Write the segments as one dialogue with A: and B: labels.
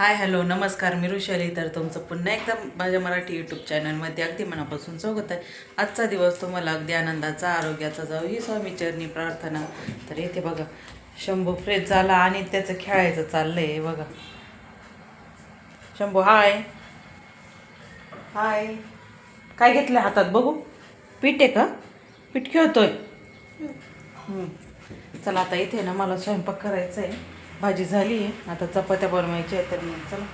A: Hi hello नमस्कार, मी ऋषाली. तर तुमचं पुन्हा एकदा माझ्या मराठी यूट्यूब चॅनलमध्ये अगदी मनापासून स्वागत आहे. आजचा दिवस तुम्हाला अगदी आनंदाचा, आरोग्याचा जाऊ ही स्वामी चरणी प्रार्थना. तर इथे बघा, शंभू फ्रेश झाला आणि त्याचं खेळायचं चाललंय बघा. शंभू हाय हाय. काय घेतलं हातात बघू? पीठ आहे का? पीठ खेळतोय. चला आता इथे ना मला स्वयंपाक करायचा आहे. भाजी झाली आहे, आता चपात्या बनवायच्या आहेत. तर मग चला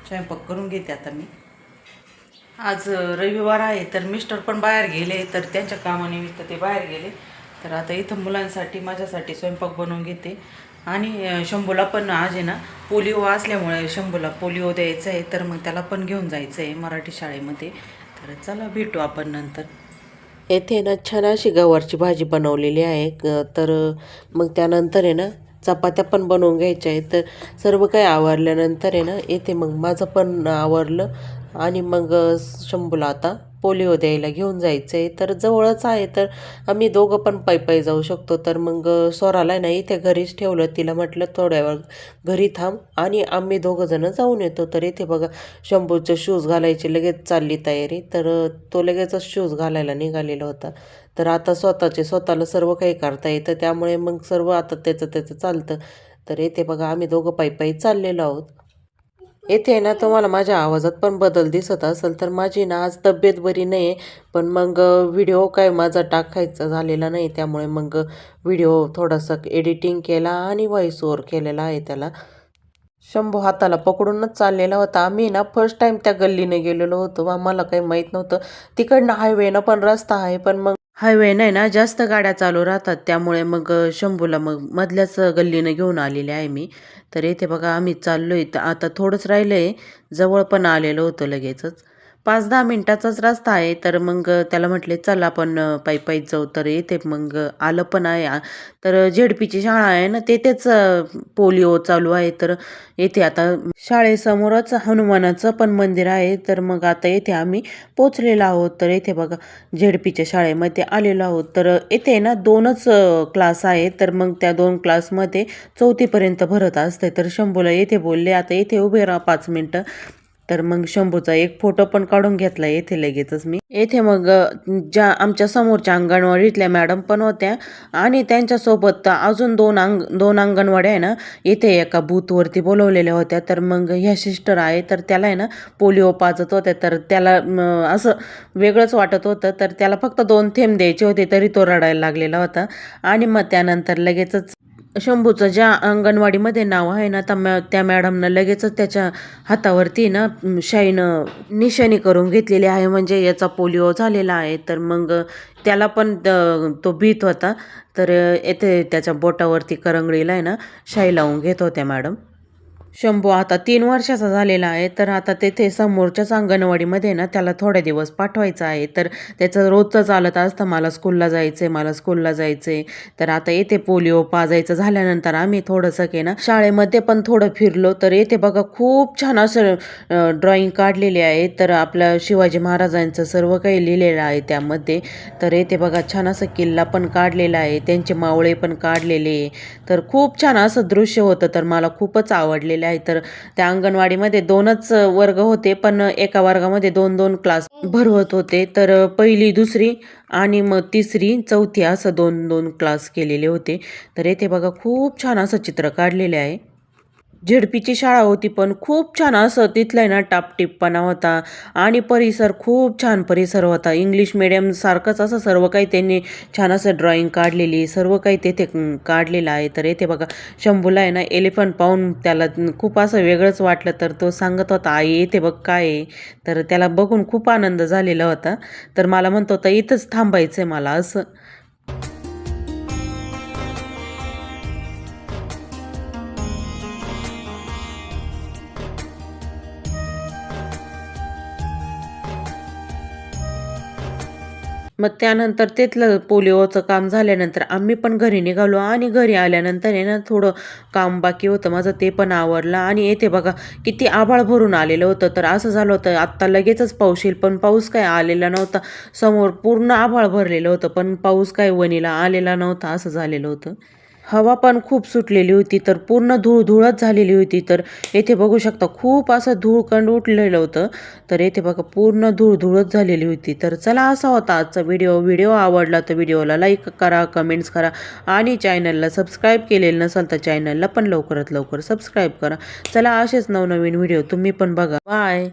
A: स्वयंपाक करून घेते आता मी. आज रविवार आहे, तर मिस्टर पण बाहेर गेले, तर त्यांच्या कामानिमित्त ते बाहेर गेले. तर आता इथं मुलांसाठी माझ्यासाठी स्वयंपाक बनवून घेते. आणि शंभूला पण आज आहे ना पोलिओ असल्यामुळे शंभूला पोलिओ द्यायचा आहे, तर मग त्याला पण घेऊन जायचं आहे मराठी शाळेमध्ये. तर चला भेटू आपण नंतर. येथे ना छान अशी गवारची भाजी बनवलेली आहे. तर मग त्यानंतर आहे ना चपात्या पण बनवून घ्यायच्या आहेत. तर सर्व काही आवरल्यानंतर आहे ना येथे मग माझं पण आवरलं. आणि मग शंभूला आता पोलिओ द्यायला घेऊन जायचं आहे. तर जवळच आहे, तर आम्ही दोघं पण पायी जाऊ शकतो. तर मग स्वराला नाही इथे घरीच ठेवलं. तिला म्हटलं थोड्या वेळ घरी थांब आणि आम्ही दोघं जण जाऊन येतो. तर इथे बघा, शंभूचं शूज घालायची लगेच चालली तयारी. तर तो लगेचच शूज घालायला निघालेला होता. तर आता स्वतःला सर्व काही करता येतं, त्यामुळे मग सर्व आता त्याचं चालतं. तर इथे बघा, आम्ही दोघं पायी चाललेलो आहोत. येथे ना तुम्हाला माझ्या आवाजात पण बदल दिसत असेल, तर माझी ना आज तब्येत बरी नाही आहे. पण मग व्हिडिओ काय माझा टाकायचा झालेला नाही, त्यामुळे मग व्हिडिओ थोडासा एडिटिंग केला आणि व्हॉइस ओव्हर केलेला आहे त्याला. शंभू हाताला पकडूनच चाललेला होता. आम्ही ना फर्स्ट टाईम त्या गल्लीने गेलेलो होतो. आम्हाला काही माहीत नव्हतं. तिकडनं हायवेनं पण रस्ता आहे, पण मग हायवे नाही ना जास्त गाड्या चालू राहतात, त्यामुळे मग शंभूला मग मधल्याच गल्लीनं घेऊन आलेले आहे मी. तर इथे बघा, आम्ही चाललोय. तर आता थोडंच राहिलं आहे, जवळ पण आलेलो होतो लगेचच. 5-10 मिनिटाचाच रस्ता आहे. तर मग त्याला म्हटले चल आपण पायीच जाऊ. तर येते मग आलं पण आहे. तर झेडपीची शाळा आहे ना, तेथेच पोलिओ चालू आहे. तर येथे आता शाळेसमोरच हनुमानाचं पण मंदिर आहे. तर मग आता येथे आम्ही पोचलेलो आहोत. तर येथे बघा, झेडपीच्या शाळेमध्ये आलेलो आहोत. तर येथे ना 2च क्लास आहेत. तर मग त्या 2 क्लासमध्ये 4थीपर्यंत भरत असते. तर शंभूला येथे बोलले आता येथे उभे राहा 5 मिनटं. तर मग शंभूचा एक फोटो पण काढून घेतला येथे लगेचच मी. येथे मग ज्या आमच्या समोरच्या अंगणवाडीतल्या मॅडम पण होत्या, आणि त्यांच्यासोबत अजून 2 अंगणवाड्या आहे ना, येथे एका बूथवरती बोलवलेल्या होत्या. तर मग ह्या सिस्टर आहे, तर त्याला आहे ना पोलिओ पाजत होत्या. तर त्याला असं वेगळंच वाटत होतं. तर त्याला फक्त 2 थेंब द्यायचे होते, तरी तो रडायला लागलेला होता. आणि मग त्यानंतर लगेचच शंभूचं ज्या अंगणवाडीमध्ये नाव आहे ना, त्या मॅडमनं लगेचच त्याच्या हातावरती ना शाईनं निशाणी करून घेतलेली आहे, म्हणजे याचा पोलिओ झालेला आहे. तर मग त्याला पण तो भीत होता. तर येथे त्याच्या बोटावरती करंगळीला आहे ना शाई लावून घेत होत्या मॅडम. शंभू आता 3 वर्षाचा झालेला आहे. तर आता तेथे समोरच्याच अंगणवाडीमध्ये ना त्याला थोडे दिवस पाठवायचं आहे. तर त्याचं रोजचं चालत असतं, मला स्कूलला जायचं आहे, मला स्कूलला जायचं आहे. तर आता येथे पोलिओ पाजायचं झाल्यानंतर आम्ही थोडंसं की ना शाळेमध्ये पण थोडं फिरलो. तर येथे बघा, खूप छान असं ड्रॉइंग काढलेली आहे. तर आपल्या शिवाजी महाराजांचं सर्व काही लिहिलेलं आहे त्यामध्ये. तर येथे बघा, छान असं किल्ला पण काढलेला आहे, त्यांचे मावळे पण काढलेले. तर खूप छान असं दृश्य होतं. तर मला खूपच आवडलेलं आहे. तर त्या अंगणवाडीमध्ये 2च वर्ग होते, पण एका वर्गामध्ये 2-2 क्लास भरवत होते. तर पहिली, दुसरी आणि मग तिसरी, चौथी असं 2-2 क्लास केलेले होते. तर येथे बघा, खूप छान असं चित्र काढलेले आहे. झेडपीची शाळा होती, पण खूप छान असं तिथलं आहे ना टापटीपपणा होता. आणि परिसर खूप छान परिसर होता. इंग्लिश मीडियम सारखंच असं सर्व काही त्यांनी छान असं ड्रॉइंग काढलेली, सर्व काही तेथे काढलेलं आहे. तर येथे बघा, शंभूला आहे ना एलिफंट पाहून त्याला खूप असं वेगळंच वाटलं. तर तो सांगत होता, आई येथे बघ काय आहे. तर त्याला बघून खूप आनंद झालेला होता. तर मला म्हणतो होता इथंच थांबायचं आहे मला असं. मग त्यानंतर तिथलं पोलिओचं काम झाल्यानंतर आम्ही पण घरी निघालो. आणि घरी आल्यानंतर आहे ना थोडं काम बाकी होतं माझं, ते पण आवरलं. आणि येथे बघा, किती आभाळ भरून आलेलं होतं. तर असं झालं होतं आत्ता लगेचच पाऊस येईल, पण पाऊस काय आलेला नव्हता. समोर पूर्ण आभाळ भरलेलं होतं, पण पाऊस काय वणीला आलेला नव्हता, असं झालेलं होतं. हवा पण खूप सुटलेली होती, तर पूर्ण धूळधुळच झालेली होती. तर येथे बघू शकता खूप असं धूळकण उठलेलं होतं. तर येथे बघा पूर्ण धूळधुळच झालेली होती. तर चला असा होता आजचा व्हिडिओ. व्हिडिओ आवडला तर व्हिडिओला लाईक करा, कमेंट्स करा आणि चॅनलला सबस्क्राईब केलेलं नसेल तर चॅनलला पण लवकरात लवकर सबस्क्राईब करा. चला असेच नवनवीन व्हिडिओ तुम्ही पण बघा. बाय.